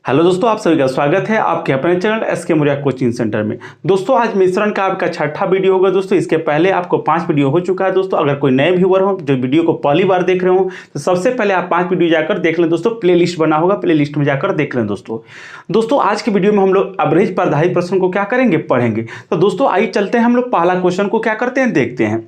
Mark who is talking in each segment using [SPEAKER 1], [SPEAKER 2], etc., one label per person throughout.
[SPEAKER 1] Hello दोस्तों, आप सभी का स्वागत है आपके अपने channel SK Maurya coaching centre में। दोस्तों आज मिश्रण का आपका छठा वीडियो होगा। दोस्तों इसके पहले आपको 5 वीडियो हो चुका है। दोस्तों अगर कोई नए व्यूअर हो जो वीडियो को पहली बार देख रहे हो तो सबसे पहले आप 5 वीडियो जाकर देख लें। दोस्तों प्लेलिस्ट बना होगा, प्लेलिस्ट में जाकर देख लें। दोस्तों आज की वीडियो में हम लोग एवरेज पर आधारित प्रश्न को क्या करेंगे, पढ़ेंगे। तो दोस्तों आइए चलते हैं, हम लोग पहला क्वेश्चन को क्या करते हैं, देखते हैं।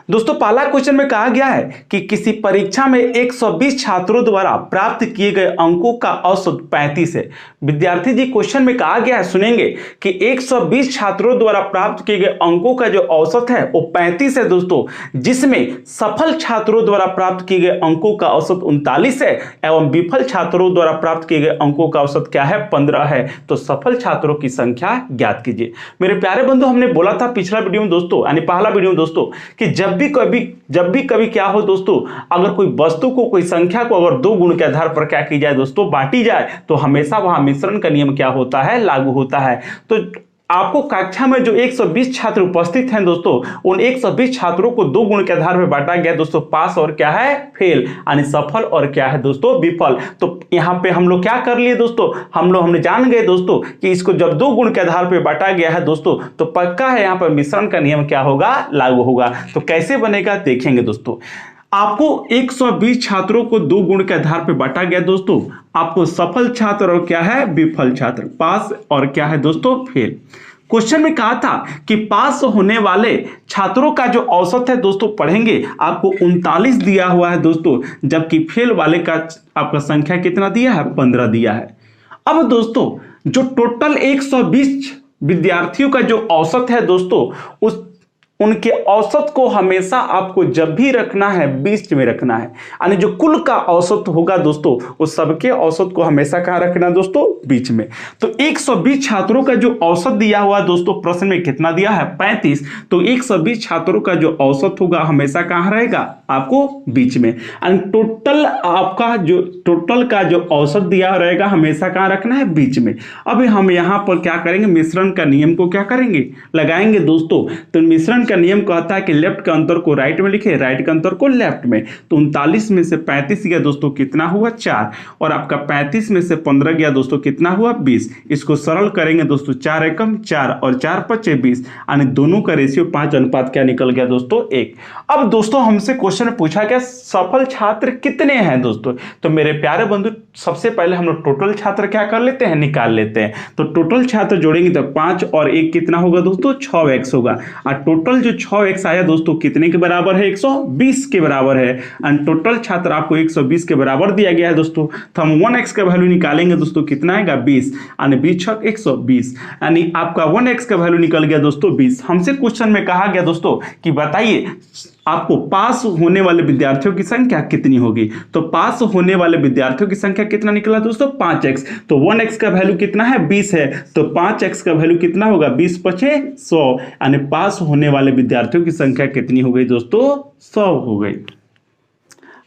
[SPEAKER 1] दोस्तों पहला क्वेश्चन में कहा गया है कि किसी परीक्षा में 120 छात्रों द्वारा प्राप्त किए गए अंकों का औसत 35 है। विद्यार्थी जी क्वेश्चन में कहा गया है, सुनेंगे कि 120 छात्रों द्वारा प्राप्त किए गए अंकों का जो औसत है वो 35 है दोस्तों, जिसमें सफल छात्रों द्वारा प्राप्त किए गए अंकों का औसत 39 है एवं विफल छात्रों द्वारा प्राप्त किए गए अंकों का औसत क्या है, 15 है। तो सफल छात्रों की संख्या ज्ञात कीजिए। मेरे प्यारे बंधु, हमने बोला था पिछला वीडियो में दोस्तों, यानी पहला वीडियो में दोस्तों, कि जब भी कभी क्या हो दोस्तों, अगर कोई वस्तु को, कोई संख्या को अगर 2 गुण के आधार पर क्या की जाए दोस्तों, बांटी जाए, तो हमेशा वहां मिश्रण का नियम क्या होता है, लागू होता है। तो आपको कक्षा में जो 120 छात्र उपस्थित हैं दोस्तों, उन 120 छात्रों को 2 गुण के आधार पर बांटा गया दोस्तों, पास और क्या है, फेल, यानी सफल और क्या है दोस्तों, विफल। तो यहाँ पे हम लोग क्या कर लिए दोस्तों, हमने जान गए दोस्तों कि इसको जब 2 गुण के आधार पर बांटा गया है दोस्तों, तो पक्का है यहाँ पर मिश्रण का नियम क्या होगा, लागू होगा। तो कैसे बनेगा देखेंगे दोस्तों। आपको 120 छात्रों को 2 गुण के आधार पर बांटा गया दोस्तों, आपको सफल छात्र और क्या है, विफल छात्र, पास और क्या है दोस्तों, फेल। क्वेश्चन में कहा था कि पास होने वाले छात्रों का जो औसत है दोस्तों, पढ़ेंगे, आपको 39 दिया हुआ है दोस्तों, जबकि फेल वाले का आपका संख्या कितना दिया है, 15 दिया है। अब दोस्तों जो टोटल 120 विद्यार्थियों का जो औसत है दोस्तों, उनके औसत को हमेशा आपको जब भी रखना है बीच में रखना है, यानी जो कुल का औसत होगा दोस्तों, उस सबके औसत को हमेशा कहां रखना दोस्तों, बीच में। तो 120 छात्रों का जो औसत दिया हुआ दोस्तों, प्रश्न में कितना दिया है, 35। तो 120 छात्रों का जो औसत होगा हमेशा कहां रहेगा, आपको बीच में। एंड टोटल आपका जो टोटल का जो औसत दिया रहेगा हमेशा कहां रखना है, बीच में। अभी हम यहां पर क्या करेंगे, मिश्रण का नियम को क्या करेंगे, लगाएंगे दोस्तों। तो मिश्रण का नियम कहता है कि लेफ्ट का अंतर को राइट में लिखे, राइट का अंतर को लेफ्ट में। तो 39 में से 35 गया दोस्तों, कितना हुआ, 4। और आपका 35 में से 15 गया दोस्तों, कितना हुआ, 20। इसको सरल करेंगे दोस्तों, 4 एकम 4 और 4 पचे 20, यानी दोनों का रेशियो 5 अनुपात क्या निकल गया दोस्तों, 1। अब दोस्तों हमसे क्वेश्चन में पूछा गया सफल छात्र कितने हैं दोस्तों। तो मेरे प्यारे बंधु, सबसे पहले हम लोग टोटल छात्र क्या कर लेते हैं, निकाल लेते हैं। तो टोटल छात्र जोड़ेंगे तो 5 और 1 कितना होगा दोस्तों, 6x होगा। और टोटल जो 6x आया दोस्तों कितने के बराबर है, 120 के बराबर है। एंड टोटल छात्र आपको 120 के बराबर दिया गया है दोस्तों। तो हम 1x का वैल्यू निकालेंगे दोस्तों, कितना आएगा, 20, यानी 20 छक 120, यानी आपका 1x का वैल्यू निकल गया दोस्तों 20। हमसे क्वेश्चन में कहा गया दोस्तों कि बताइए आपको पास होने वाले विद्यार्थियों की संख्या कितनी होगी। तो पास होने वाले विद्यार्थियों की संख्या कितना निकला दोस्तों, 5x। तो 1x का वैल्यू कितना है, 20 है। तो 5x का वैल्यू कितना होगा, 20 पचे 100, यानी पास होने वाले विद्यार्थियों की संख्या कितनी हो गई दोस्तों, 100 हो गई।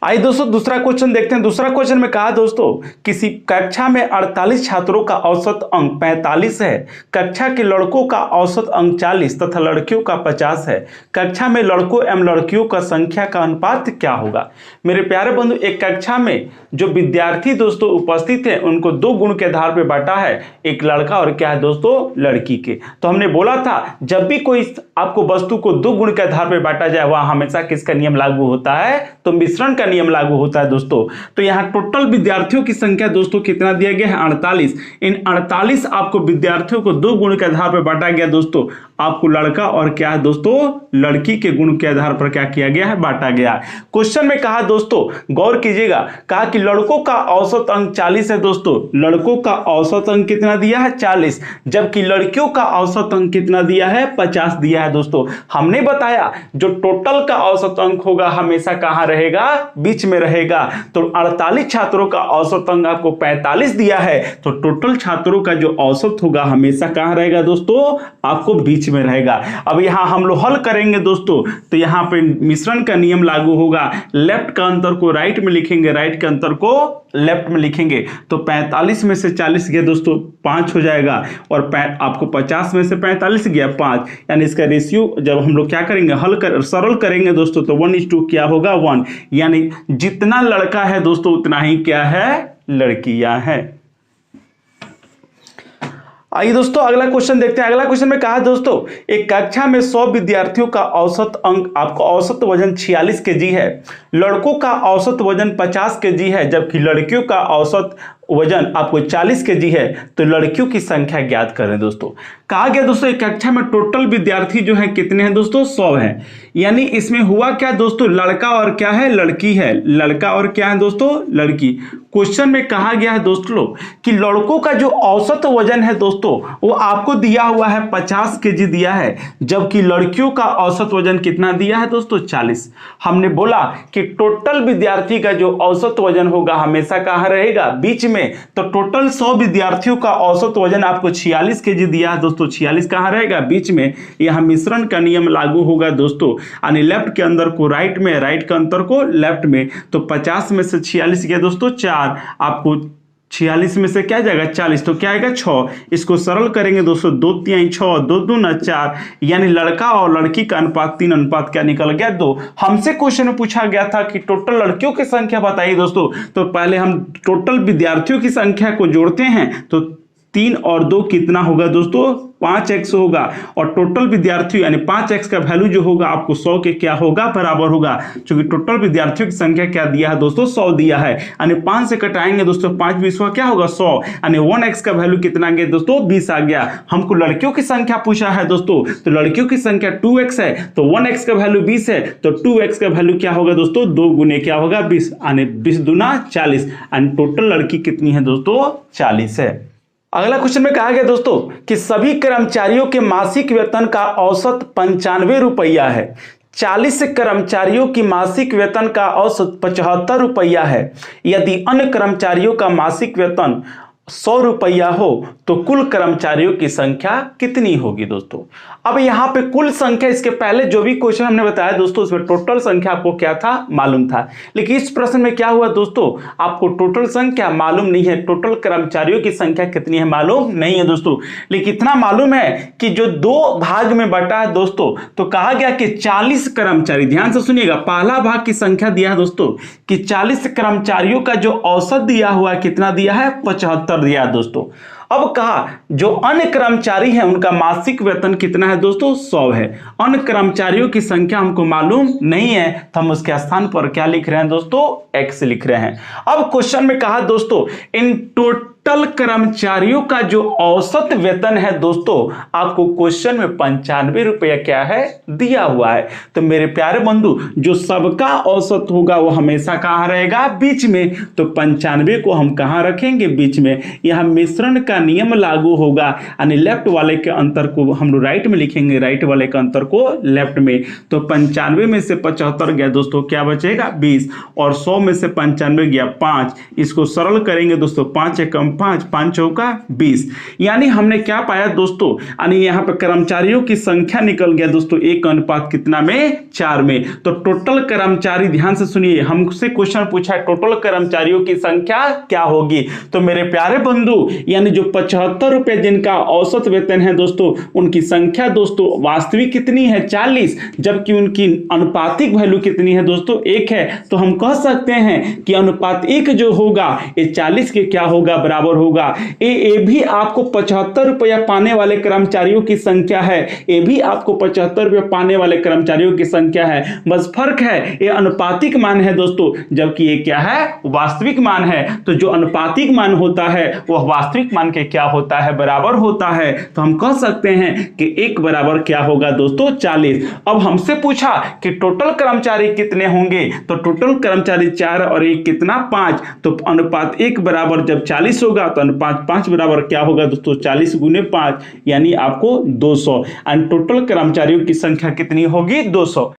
[SPEAKER 1] आइए दोस्तों दूसरा क्वेश्चन देखते हैं। दूसरा क्वेश्चन में कहा दोस्तों, किसी कक्षा में 48 छात्रों का औसत अंक 45 है। कक्षा के लड़कों का औसत अंक 40 तथा लड़कियों का 50 है। कक्षा में लड़कों एवं लड़कियों का संख्या का अनुपात क्या होगा। मेरे प्यारे बंधु, एक कक्षा में जो विद्यार्थी दोस्तों उपस्थित है उनको 2 गुण के आधार पर बांटा है, एक लड़का और क्या है दोस्तों, लड़की के। तो हमने बोला था जब भी कोई आपको वस्तु को 2 गुण के आधार पर बांटा जाए, वहां हमेशा किसका नियम लागू होता है, तो मिश्रण का नियम लागू होता है दोस्तों। तो यहां टोटल विद्यार्थियों की संख्या दोस्तों कितना दिया गया है, 48। इन 48 आपको विद्यार्थियों को 2 गुण के आधार पर बांटा गया दोस्तों, आपको लड़का और क्या है दोस्तों, लड़की के गुण के आधार पर क्या किया गया है, बांटा गया। क्वेश्चन में कहा दोस्तों, गौर कीजिएगा, कहा कि लड़कों का औसत अंक 40 है दोस्तों। लड़कों का औसत अंक कितना दिया है, 40, जबकि लड़कियों का औसत अंक कितना दिया है, 50 दिया है दोस्तों। हमने बताया जो टोटल का औसत अंक होगा हमेशा कहां रहेगा, बीच में रहेगा। तो 48 छात्रों का औसत अंक आपको 45 दिया है, तो टोटल छात्रों का जो औसत होगा हमेशा कहां रहेगा दोस्तों, आपको बीच में रहेगा। अब यहां हम लोग हल करेंगे दोस्तों, तो यहां पे मिश्रण का नियम लागू होगा। लेफ्ट का अंतर को राइट में लिखेंगे, राइट के अंतर को लेफ्ट में लिखेंगे। तो 45 में से 40 गया दोस्तों, 5 हो जाएगा। और आपको 50 में से 45 गया, 5, यानी इसका रेशियो जब हम लोग क्या करेंगे, सरल करेंगे दोस्तों, तो 1:2 क्या होगा, 1। यानी जितना लड़का है दोस्तों उतना ही क्या है, लड़कियां हैं। आइए दोस्तों अगला क्वेश्चन देखते हैं। अगला क्वेश्चन में कहा दोस्तों, एक कक्षा में 100 विद्यार्थियों का औसत अंक आपको औसत वजन 46 केजी है। लड़कों का औसत वजन 50 केजी है, जबकि लड़कियों का औसत वजन आपको 40 केजी है। तो लड़कियों की संख्या ज्ञात करें। दोस्तों कहा गया दोस्तों एक कक्षा में टोटल विद्यार्थी जो है कितने हैं दोस्तों, 100 है। यानी इसमें हुआ क्या दोस्तों, लड़का और क्या है, लड़की है। लड़का और क्या है दोस्तों, लड़की। क्वेश्चन में कहा गया है दोस्तों कि लड़कों का जो औसत वजन है दोस्तों वो आपको दिया हुआ है 50 केजी दिया है, जबकि लड़कियों का औसत वजन कितना दिया है दोस्तों, 40। हमने बोला कि टोटल विद्यार्थी का जो औसत वजन होगा हमेशा कहाँ रहेगा, बीच में। तो टोटल 100 विद्यार्थियों का औसत वजन आपको 46 केजी दिया है दोस्तों, 46 कहाँ रहेगा, बीच में। यह मिश्रण का नियम लागू होगा दोस्तों, यानी लेफ्ट के अंदर को राइट में, राइट के अंतर को लेफ्ट में। तो 50 में से 46 गया दोस्तों 4, आपको 46 में से क्या जाएगा 40, तो क्या आएगा 6। इसको सरल करेंगे दोस्तों, 2 3 6, 2 दूना 4, यानी लड़का और लड़की का अनुपात 3 अनुपात क्या निकल गया 2। हमसे क्वेश्चन में पूछा गया था कि टोटल लड़कियों की संख्या बताइए दोस्तों। तो पहले हम टोटल विद्यार्थियों की संख्या को जोड़ते हैं, तो 3 और 2 कितना होगा दोस्तों, 5x होगा। और टोटल विद्यार्थी यानी 5x का वैल्यू जो होगा आपको 100 के क्या होगा, बराबर होगा। क्योंकि टोटल विद्यार्थियों की संख्या क्या दिया है दोस्तों, 100 दिया है। यानी 5 से कटाएंगे दोस्तों, 5 20 क्या होगा 100, यानी 1x का वैल्यू कितना गया दोस्तों, 20 आ गया। हमको लड़कियों की संख्या पूछा है दोस्तों, तो लड़कियों की संख्या 2x है, तो 1x का वैल्यू 20 है, तो 2x का वैल्यू क्या होगा दोस्तों, 2 गुने क्या होगा 20, यानी 20 दूना 40। एंड टोटल लड़की कितनी है दोस्तों, 40 है। अगला क्वेश्चन में कहा गया दोस्तों कि सभी कर्मचारियों के मासिक वेतन का औसत 95 रुपया है। 40 कर्मचारियों की मासिक वेतन का औसत 75 रुपया है। यदि अन्य कर्मचारियों का मासिक वेतन 100 रुपया हो तो कुल कर्मचारियों की संख्या कितनी होगी दोस्तों। अब यहां पे कुल संख्या, इसके पहले जो भी क्वेश्चन हमने बताया दोस्तों उसमें टोटल संख्या आपको क्या था, मालूम था। लेकिन इस प्रश्न में क्या हुआ दोस्तों, आपको टोटल संख्या मालूम नहीं है, टोटल कर्मचारियों की संख्या कितनी है मालूम नहीं है दोस्तों। लेकिन इतना मालूम है कि जो 2 भाग में बटा है दोस्तों, तो कहा गया कि 40 कर्मचारी, ध्यान से सुनिएगा, पहला भाग की संख्या दिया है दोस्तों कि 40 कर्मचारियों का जो औसत दिया हुआ है कितना दिया है, 75 दिया दोस्तों। अब कहा जो अन्य कर्मचारी हैं उनका मासिक वेतन कितना है दोस्तों, 100 है। अन्य कर्मचारियों की संख्या हमको मालूम नहीं है, तो हम उसके स्थान पर क्या लिख रहे हैं दोस्तों, x लिख रहे हैं। अब क्वेश्चन में कहा दोस्तों इन टोटल कर्मचारियों का जो औसत वेतन है दोस्तों, आपको क्वेश्चन में 95 रुपया क्या है, दिया हुआ है। तो मेरे प्यारे बंधु, जो सबका औसत होगा वो हमेशा कहां रहेगा, बीच में। तो 95 को हम कहां रखेंगे, बीच में। यहां मिश्रण का नियम लागू होगा, यानी लेफ्ट वाले के अंतर को हम लोग राइट में लिखेंगे, राइट वाले के अंतर को लेफ्ट में। तो 95 में से 75 गया दोस्तों, क्या बचेगा 20, और 100 में से 95 गया 5। इसको सरल करेंगे दोस्तों, 5 एकम 5, 5 चौका 20। यानी हमने क्या पाया दोस्तों, यानी यहां पर कर्मचारियों की संख्या निकल गया दोस्तों 1 अनुपात कितना में, 4 में। तो टोटल कर्मचारी, ध्यान से सुनिए, हमसे क्वेश्चन पूछा है टोटल कर्मचारियों की संख्या क्या होगी। तो मेरे प्यारे बंधु, यानी जो 75 रुपए जिनका औसत वेतन है दोस्तों, उनकी संख्या दोस्तों वास्तविक कितनी है, 40, जबकि उनकी अनुपातिक वैल्यू कितनी है दोस्तों, 1 है। तो हम कह सकते हैं कि अनुपात 1 जो होगा ये 40 के क्या होगा, बराबर होगा। ये भी आपको 75 रुपया पाने वाले कर्मचारियों की संख्या है, ये भी आपको 75 रुपया पाने वाले कर्मचारियों की संख्या है। बस फर्क है, ये अनुपातिक मान है दोस्तों, जबकि ये क्या है, वास्तविक मान है। तो जो अनुपातिक मान होता है वह वास्तविक मान के क्या होता है, बराबर होता है। तो हम कह सकते हैं कि 1 बराबर क्या होगा दोस्तों, 40। अब हमसे पूछा कि टोटल कर्मचारी कितने होंगे, तो टोटल कर्मचारी 4 और 1 कितना 5। तो अनुपात 1 बराबर जब 40 होगा तो अनुपात 5 बराबर क्या होगा दोस्तों, 40 गुने 5, यानी आपको 200। एंड टोटल कर्मचारियों की संख्या कितनी होगी, 200।